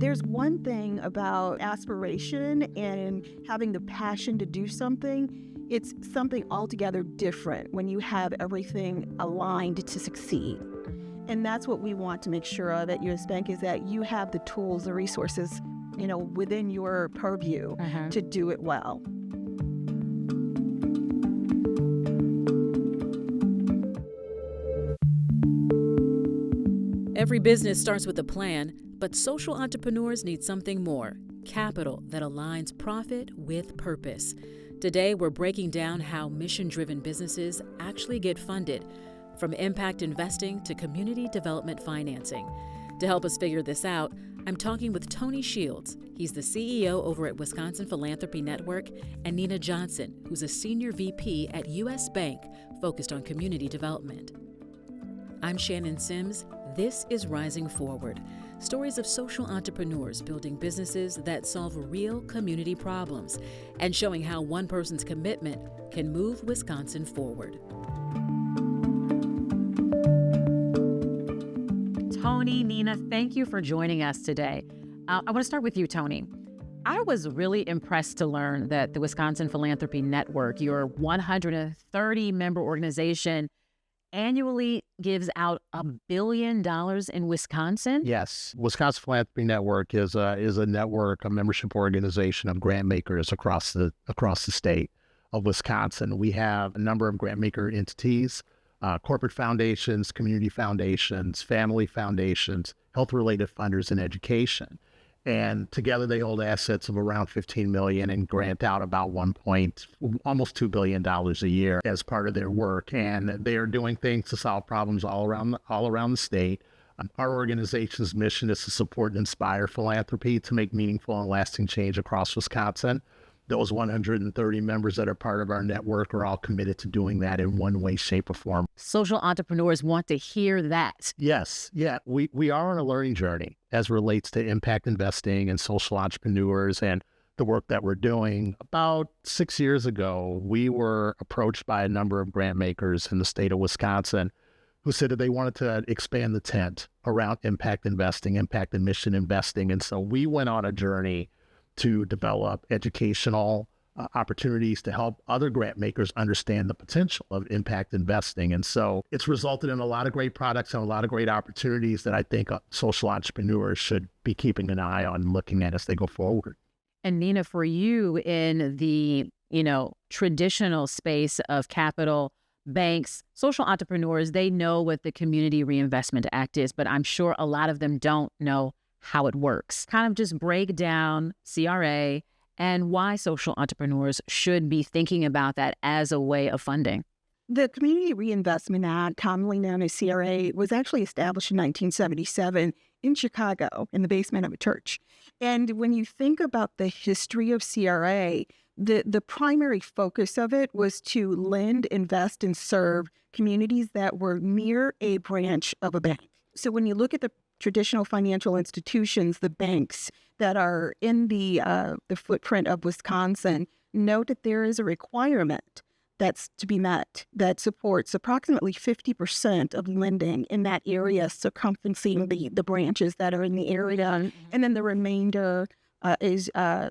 There's one thing about aspiration and having the passion to do something. It's something altogether different when you have everything aligned to succeed. And that's what we want to make sure of at US Bank, is that you have the tools, the resources, within your purview to do it well. Every business starts with a plan, but social entrepreneurs need something more: capital that aligns profit with purpose. Today, we're breaking down how mission-driven businesses actually get funded, from impact investing to community development financing. To help us figure this out, I'm talking with Tony Shields. He's the CEO over at Wisconsin Philanthropy Network, and Nina Johnson, who's a senior VP at US Bank, focused on community development. I'm Shannon Sims. This is Rising Forward, stories of social entrepreneurs building businesses that solve real community problems and showing how one person's commitment can move Wisconsin forward. Tony, Nina, thank you for joining us today. I want to start with you, Tony. I was really impressed to learn that the Wisconsin Philanthropy Network, your 130-member organization, annually gives out $1 billion in Wisconsin? Yes. Wisconsin Philanthropy Network is a network, a membership organization of grant makers across the state of Wisconsin. We have a number of grant maker entities, corporate foundations, community foundations, family foundations, health-related funders, and education. And together they hold assets of around $15 million and grant out about almost $2 billion a year as part of their work. And they are doing things to solve problems all around the state. Our organization's mission is to support and inspire philanthropy to make meaningful and lasting change across Wisconsin. Those 130 members that are part of our network are all committed to doing that in one way, shape, or form. Social entrepreneurs want to hear that. Yes. Yeah. We are on a learning journey as relates to impact investing and social entrepreneurs and the work that we're doing. About 6 years ago, we were approached by a number of grant makers in the state of Wisconsin who said that they wanted to expand the tent around impact investing, impact and mission investing. And so we went on a journey to develop educational opportunities to help other grant makers understand the potential of impact investing. And so it's resulted in a lot of great products and a lot of great opportunities that I think social entrepreneurs should be keeping an eye on and looking at as they go forward. And Nina, for you in the, traditional space of capital, banks, social entrepreneurs, they know what the Community Reinvestment Act is, but I'm sure a lot of them don't know how it works. Kind of just break down CRA and why social entrepreneurs should be thinking about that as a way of funding. The Community Reinvestment Act, commonly known as CRA, was actually established in 1977 in Chicago in the basement of a church. And when you think about the history of CRA, the primary focus of it was to lend, invest, and serve communities that were near a branch of a bank. So when you look at the traditional financial institutions, the banks that are in the footprint of Wisconsin, note that there is a requirement that's to be met that supports approximately 50% of lending in that area, circumferencing the branches that are in the area. And then the remainder is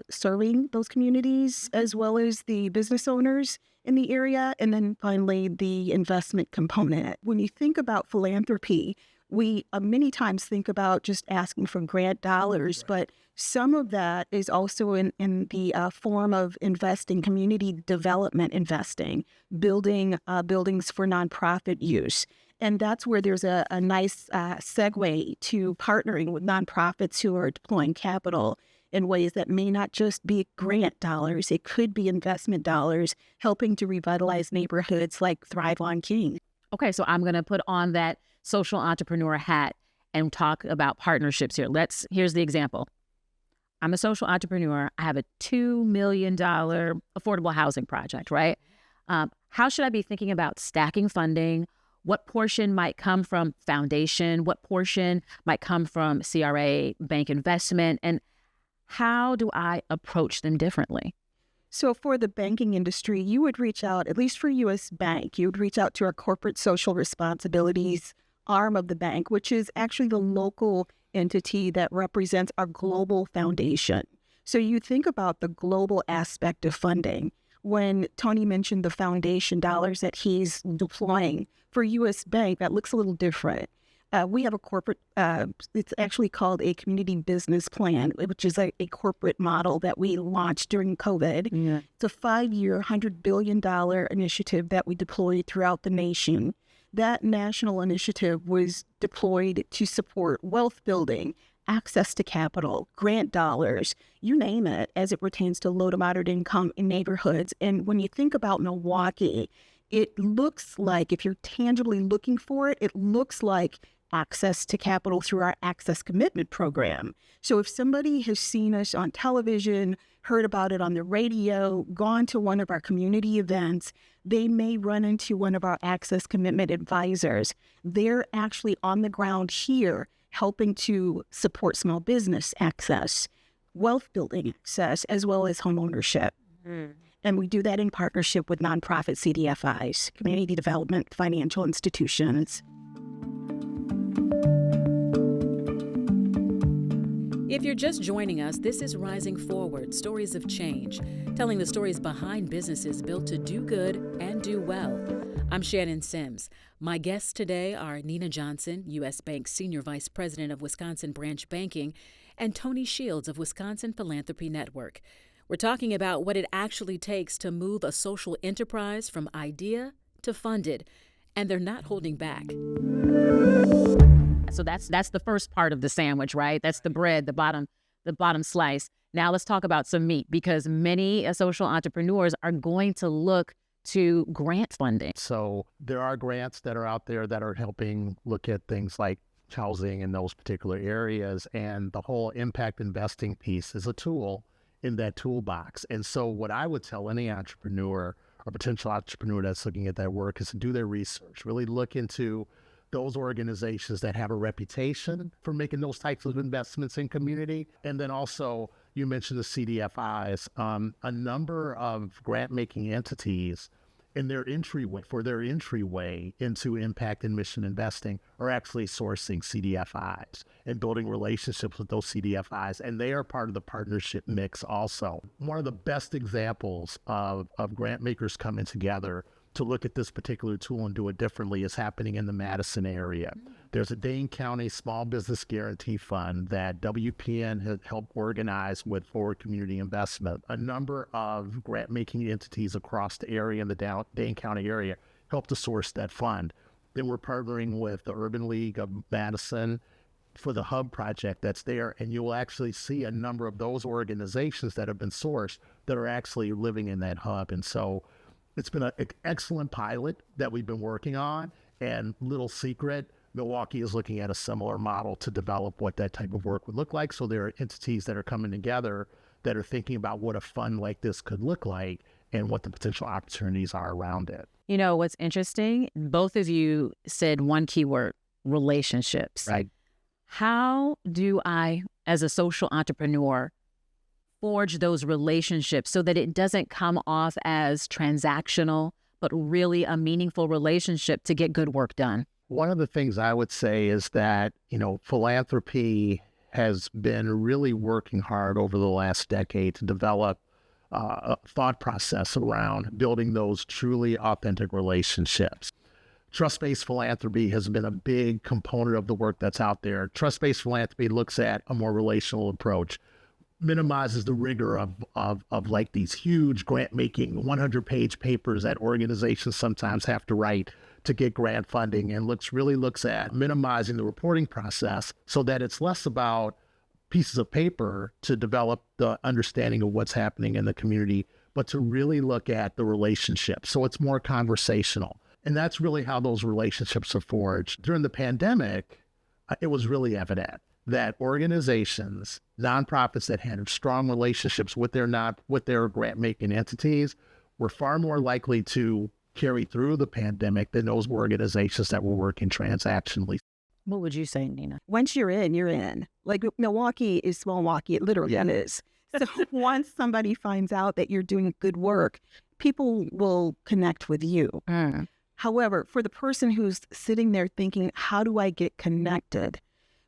serving those communities as well as the business owners in the area. And then finally, the investment component. When you think about philanthropy, we many times think about just asking for grant dollars, but some of that is also in the form of investing, community development investing, building buildings for nonprofit use. And that's where there's a nice segue to partnering with nonprofits who are deploying capital in ways that may not just be grant dollars. It could be investment dollars helping to revitalize neighborhoods like Thrive on King. Okay, so I'm going to put on that social entrepreneur hat and talk about partnerships here. Here's the example. I'm a social entrepreneur. I have a $2 million affordable housing project, right? How should I be thinking about stacking funding? What portion might come from foundation? What portion might come from CRA, bank investment? And how do I approach them differently? So for the banking industry, you would reach out, at least for US Bank, you would reach out to our corporate social responsibilities arm of the bank, which is actually the local entity that represents our global foundation. So you think about the global aspect of funding. When Tony mentioned the foundation dollars that he's deploying for U.S. Bank, that looks a little different. We have a corporate, it's actually called a community business plan, which is a corporate model that we launched during COVID. Yeah. It's a 5-year, $100 billion initiative that we deployed throughout the nation. That national initiative was deployed to support wealth building, access to capital, grant dollars, you name it, as it pertains to low to moderate income in neighborhoods. And when you think about Milwaukee, it looks like, if you're tangibly looking for it, it looks like access to capital through our Access Commitment Program. So if somebody has seen us on television, heard about it on the radio, gone to one of our community events, they may run into one of our Access Commitment advisors. They're actually on the ground here helping to support small business access, wealth building access, as well as home ownership. And we do that in partnership with nonprofit CDFIs, community development financial institutions. If you're just joining us, this is Rising Forward, Stories of Change, telling the stories behind businesses built to do good and do well. I'm Shannon Sims. My guests today are Nina Johnson, U.S. Bank Senior Vice President of Wisconsin Branch Banking, and Tony Shields of Wisconsin Philanthropy Network. We're talking about what it actually takes to move a social enterprise from idea to funded, and they're not holding back. So that's the first part of the sandwich, right? That's the bread, the bottom slice. Now let's talk about some meat, because many social entrepreneurs are going to look to grant funding. So there are grants that are out there that are helping look at things like housing in those particular areas, and the whole impact investing piece is a tool in that toolbox. And so what I would tell any entrepreneur or potential entrepreneur that's looking at that work is to do their research, really look into those organizations that have a reputation for making those types of investments in community. And then also, you mentioned the CDFIs, a number of grant-making entities in their entryway into impact and mission investing are actually sourcing CDFIs and building relationships with those CDFIs, and they are part of the partnership mix also. One of the best examples of grant makers coming together to look at this particular tool and do it differently is happening in the Madison area. There's a Dane County Small Business Guarantee Fund that WPN has helped organize with Forward Community Investment. A number of grant-making entities across the area in the Dane County area helped to source that fund. Then we're partnering with the Urban League of Madison for the Hub project that's there, and you'll actually see a number of those organizations that have been sourced that are actually living in that hub. And so it's been an excellent pilot that we've been working on, and little secret, Milwaukee is looking at a similar model to develop what that type of work would look like. So there are entities that are coming together that are thinking about what a fund like this could look like and what the potential opportunities are around it. You know, what's interesting, both of you said one key word, relationships. Right. How do I, as a social entrepreneur, forge those relationships so that it doesn't come off as transactional, but really a meaningful relationship to get good work done? One of the things I would say is that, philanthropy has been really working hard over the last decade to develop a thought process around building those truly authentic relationships. Trust-based philanthropy has been a big component of the work that's out there. Trust-based philanthropy looks at a more relational approach, minimizes the rigor of like these huge grant-making 100-page papers that organizations sometimes have to write to get grant funding, and really looks at minimizing the reporting process so that it's less about pieces of paper to develop the understanding of what's happening in the community, but to really look at the relationship. So it's more conversational. And that's really how those relationships are forged. During the pandemic, it was really evident that organizations, nonprofits that had strong relationships with their grant-making entities were far more likely to carry through the pandemic than those organizations that were working transactionally. What would you say, Nina? Once you're in, you're in. Like Milwaukee is Milwaukee, it literally is. So once somebody finds out that you're doing good work, people will connect with you. However, for the person who's sitting there thinking, how do I get connected?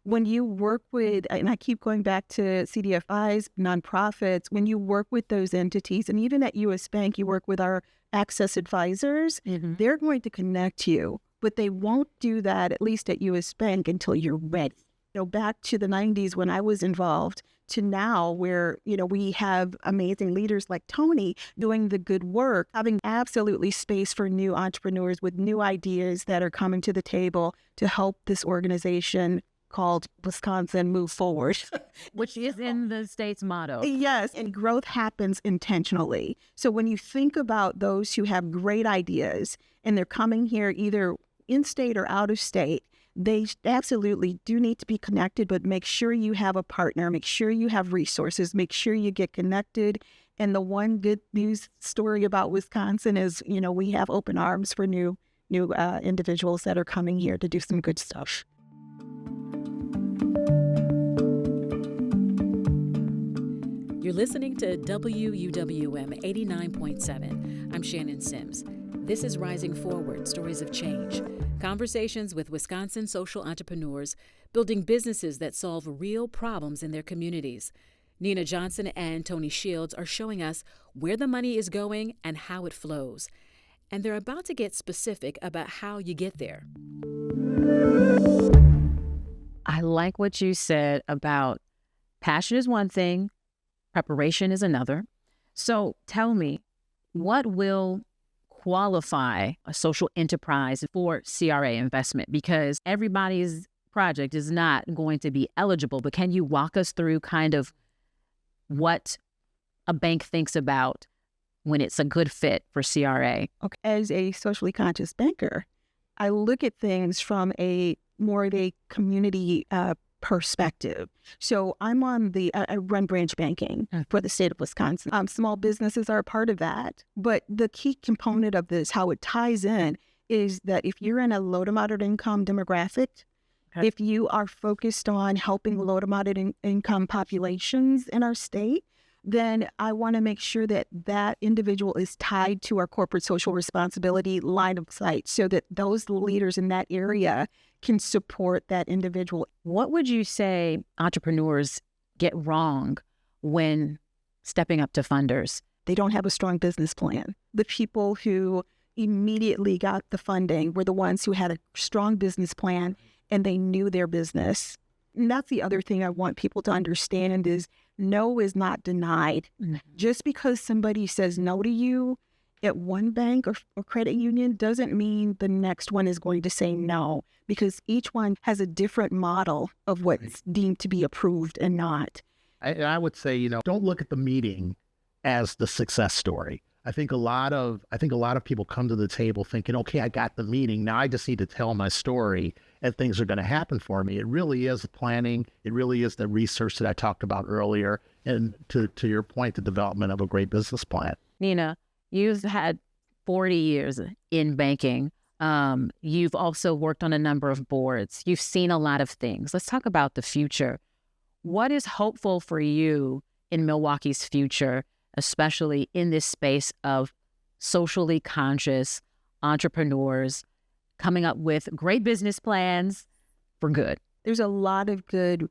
When you work with, and I keep going back to CDFIs, nonprofits, when you work with those entities, and even at US Bank, you work with our access advisors, they're going to connect you, but they won't do that, at least at US Bank, until you're ready. Back to the 90s when I was involved to now where, we have amazing leaders like Tony doing the good work, having absolutely space for new entrepreneurs with new ideas that are coming to the table to help this organization called Wisconsin move forward. Which is in the state's motto. Yes, and growth happens intentionally. So when you think about those who have great ideas and they're coming here either in state or out of state, they absolutely do need to be connected, but make sure you have a partner, make sure you have resources, make sure you get connected. And the one good news story about Wisconsin is, we have open arms for new individuals that are coming here to do some good stuff. You're listening to WUWM 89.7. I'm Shannon Sims. This is Rising Forward, Stories of Change. Conversations with Wisconsin social entrepreneurs building businesses that solve real problems in their communities. Nina Johnson and Tony Shields are showing us where the money is going and how it flows. And they're about to get specific about how you get there. I like what you said about passion is one thing, preparation is another. So tell me, what will qualify a social enterprise for CRA investment? Because everybody's project is not going to be eligible, but can you walk us through kind of what a bank thinks about when it's a good fit for CRA? Okay. As a socially conscious banker, I look at things from a more of a community perspective. So I run branch banking for the state of Wisconsin. Small businesses are a part of that. But the key component of this, how it ties in, is that if you're in a low to moderate income demographic, if you are focused on helping low to moderate income populations in our state, then I want to make sure that that individual is tied to our corporate social responsibility line of sight so that those leaders in that area can support that individual. What would you say entrepreneurs get wrong when stepping up to funders? They don't have a strong business plan. The people who immediately got the funding were the ones who had a strong business plan and they knew their business. And that's the other thing I want people to understand is no is not denied. Just because somebody says no to you at one bank or credit union doesn't mean the next one is going to say no, because each one has a different model of what's deemed to be approved and not. I would say, don't look at the meeting as the success story. I think a lot of people come to the table thinking, okay, I got the meeting. Now I just need to tell my story and things are going to happen for me. It really is the planning. It really is the research that I talked about earlier. And to your point, the development of a great business plan. Nina, you've had 40 years in banking. You've also worked on a number of boards. You've seen a lot of things. Let's talk about the future. What is hopeful for you in Milwaukee's future, especially in this space of socially conscious entrepreneurs coming up with great business plans for good? There's a lot of good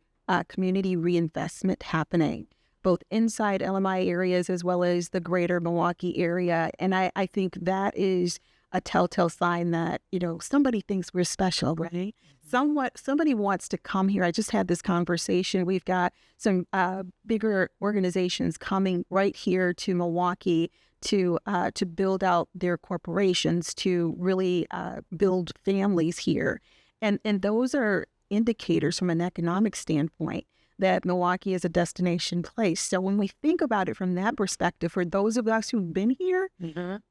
community reinvestment happening, both inside LMI areas as well as the greater Milwaukee area. And I think that is a telltale sign that, somebody thinks we're special, right? Somebody wants to come here. I just had this conversation. We've got some bigger organizations coming right here to Milwaukee to build out their corporations, to really build families here. And those are indicators from an economic standpoint that Milwaukee is a destination place. So when we think about it from that perspective, for those of us who've been here,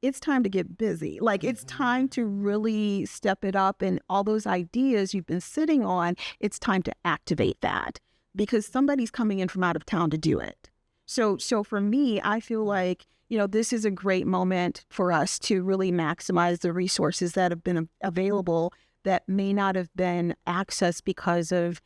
it's time to get busy. It's time to really step it up, and all those ideas you've been sitting on, it's time to activate that because somebody's coming in from out of town to do it. So for me, I feel like, this is a great moment for us to really maximize the resources that have been available that may not have been accessed because of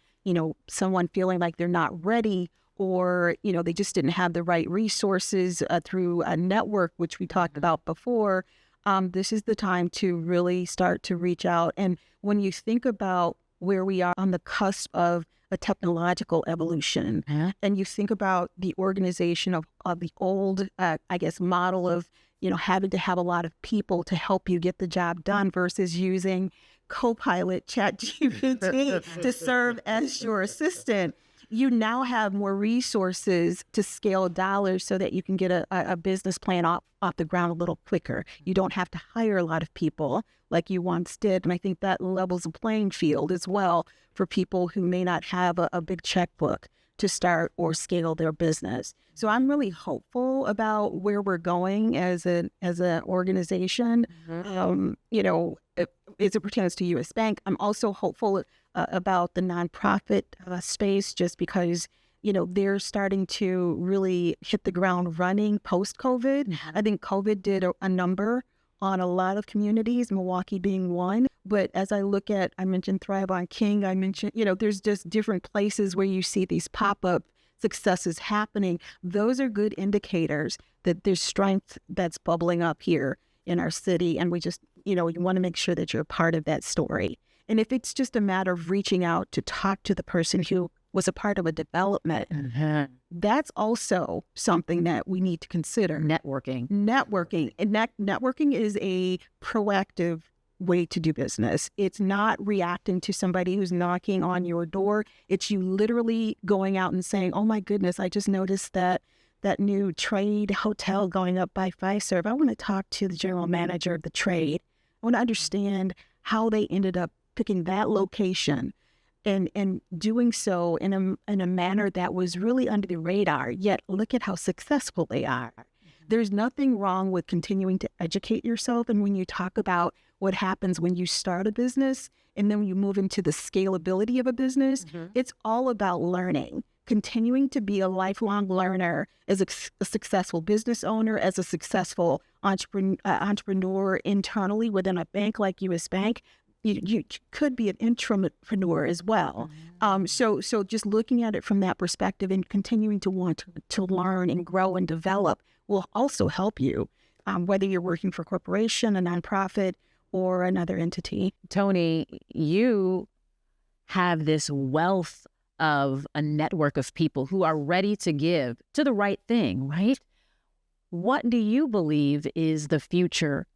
someone feeling like they're not ready, or, they just didn't have the right resources through a network, which we talked about before. this is the time to really start to reach out. And when you think about where we are on the cusp of a technological evolution, and you think about the organization of the old, model of, having to have a lot of people to help you get the job done versus using Copilot, ChatGPT to serve as your assistant, you now have more resources to scale dollars so that you can get a business plan off the ground a little quicker. You don't have to hire a lot of people like you once did. And I think that levels the playing field as well for people who may not have a big checkbook to start or scale their business. So I'm really hopeful about where we're going as an organization. As it pertains to U.S. Bank, I'm also hopeful about the nonprofit space, just because they're starting to really hit the ground running post-COVID. I think COVID did a number on a lot of communities, Milwaukee being one. But as I look at, I mentioned Thrive on King, I mentioned, there's just different places where you see these pop-up successes happening. Those are good indicators that there's strength that's bubbling up here in our city. And we just, you want to make sure that you're a part of that story. And if it's just a matter of reaching out to talk to the person who was a part of a development, that's also something that we need to consider. Networking. And networking is a proactive way to do business. It's not reacting to somebody who's knocking on your door. It's you literally going out and saying, oh my goodness, I just noticed that new trade hotel going up by Fiserv. I want to talk to the general manager of the trade. I want to understand how they ended up picking that location and doing so in a manner that was really under the radar, yet look at how successful they are. There's nothing wrong with continuing to educate yourself. And when you talk about what happens when you start a business and then you move into the scalability of a business, it's all about learning, continuing to be a lifelong learner as a successful business owner, as a successful entrepreneur internally within a bank like U.S. Bank. You could be an intrapreneur as well. So just looking at it from that perspective and continuing to want to learn and grow and develop will also help you, whether you're working for a corporation, a nonprofit, or another entity. Tony, you have this wealth of a network of people who are ready to give to the right thing, right? What do you believe is the future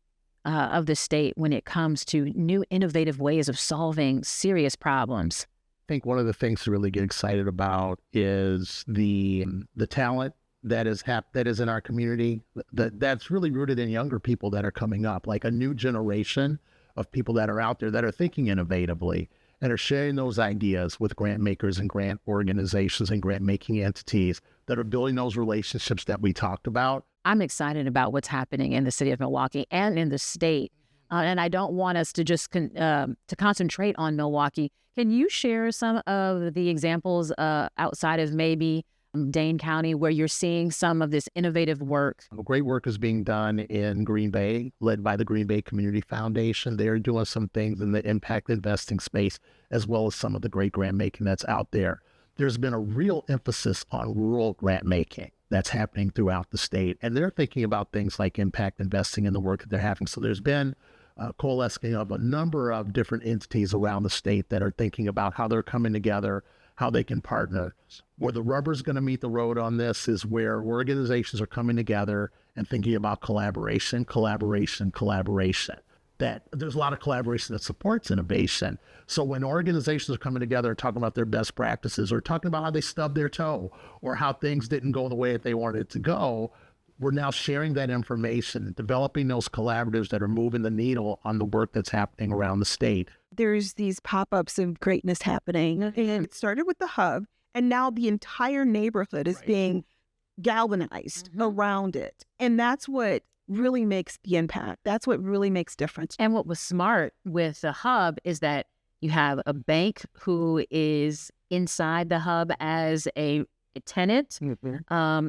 of the state when it comes to new innovative ways of solving serious problems? I think one of the things to really get excited about is the talent that is in our community that's really rooted in younger people that are coming up, like a new generation of people that are out there that are thinking innovatively and are sharing those ideas with grant makers and grant organizations and grant making entities that are building those relationships that we talked about. I'm excited about what's happening in the city of Milwaukee and in the state. And I don't want us to just to concentrate on Milwaukee. Can you share some of the examples outside of maybe Dane County where you're seeing some of this innovative work? Great work is being done in Green Bay, led by the Green Bay Community Foundation. They're doing some things in the impact investing space, as well as some of the great grant making that's out there. There's been a real emphasis on rural grant making that's happening throughout the state. And they're thinking about things like impact investing in the work that they're having. So there's been coalescing of a number of different entities around the state that are thinking about how they're coming together, how they can partner. Where the rubber's going to meet the road on this is where organizations are coming together and thinking about collaboration. That there's a lot of collaboration that supports innovation. So when organizations are coming together and talking about their best practices or talking about how they stubbed their toe or how things didn't go the way that they wanted it to go, we're now sharing that information, developing those collaboratives that are moving the needle on the work that's happening around the state. There's these pop-ups of greatness happening. And it started with the hub, and now the entire neighborhood is being galvanized around it. And that's what really makes the impact. That's what really makes difference. And what was smart with the hub is that you have a bank who is inside the hub as a tenant.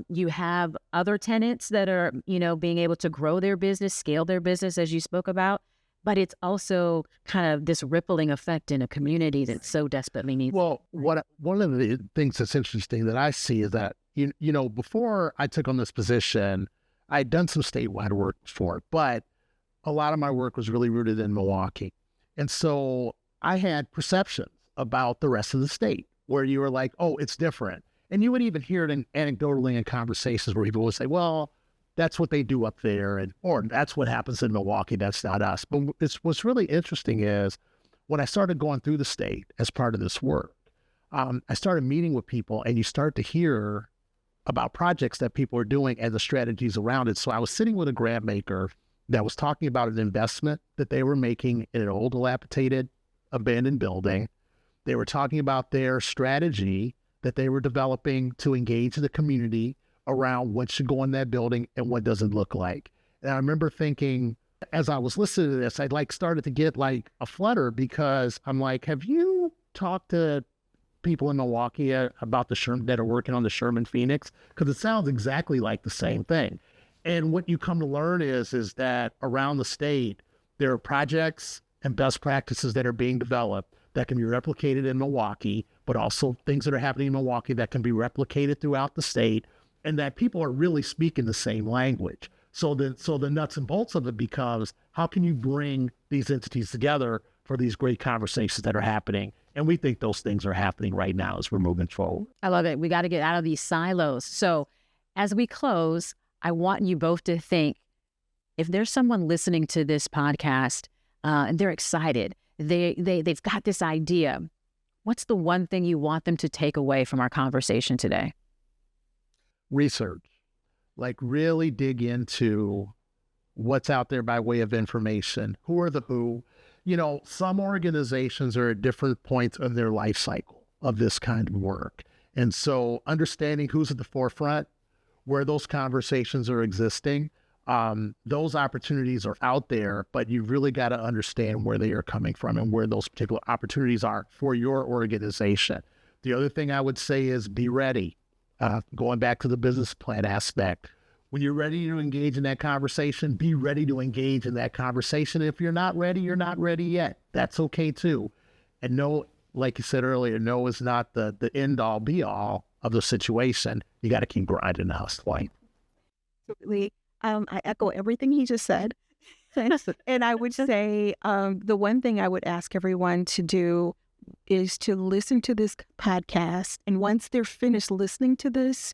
You have other tenants that are, being able to grow their business, scale their business, as you spoke about. But it's also kind of this rippling effect in a community that so desperately needs. Well, one of the things that's interesting that I see is that, before I took on this position, I'd done some statewide work before, but a lot of my work was really rooted in Milwaukee. And so I had perceptions about the rest of the state where you were like, oh, it's different. And you would even hear it anecdotally in conversations where people would say, well, that's what they do up there, or that's what happens in Milwaukee, that's not us. But what's really interesting is when I started going through the state as part of this work, I started meeting with people, and you start to hear about projects that people are doing and the strategies around it. So I was sitting with a grant maker that was talking about an investment that they were making in an old, dilapidated, abandoned building. They were talking about their strategy that they were developing to engage the community around what should go in that building and what doesn't look like. And I remember thinking, as I was listening to this, I started to get a flutter, because I'm like, have you talked to people in Milwaukee about that are working on the Sherman Phoenix? Because it sounds exactly like the same thing. And what you come to learn is that around the state, there are projects and best practices that are being developed that can be replicated in Milwaukee, but also things that are happening in Milwaukee that can be replicated throughout the state, and that people are really speaking the same language. So the nuts and bolts of it becomes, how can you bring these entities together for these great conversations that are happening? And we think those things are happening right now as we're moving forward. I love it. We got to get out of these silos. So as we close, I want you both to think, if there's someone listening to this podcast and they're excited, they've got this idea, what's the one thing you want them to take away from our conversation today? Research. Really dig into what's out there by way of information. Who are the who? Some organizations are at different points of their life cycle of this kind of work. And so understanding who's at the forefront, where those conversations are existing, those opportunities are out there, but you've really got to understand where they are coming from and where those particular opportunities are for your organization. The other thing I would say is be ready. Going back to the business plan aspect, when you're ready to engage in that conversation, be ready to engage in that conversation. If you're not ready, you're not ready yet. That's okay too. And no, like you said earlier, no is not the end all be all of the situation. You got to keep grinding the hustle point. Absolutely. I echo everything he just said. And I would say the one thing I would ask everyone to do is to listen to this podcast. And once they're finished listening to this,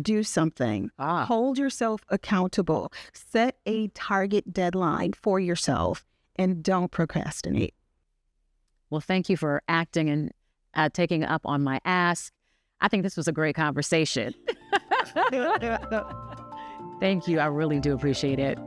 do something. Hold yourself accountable. Set a target deadline for yourself and don't procrastinate. Well, thank you for acting and taking up on my ask. I think this was a great conversation. Thank you. I really do appreciate it.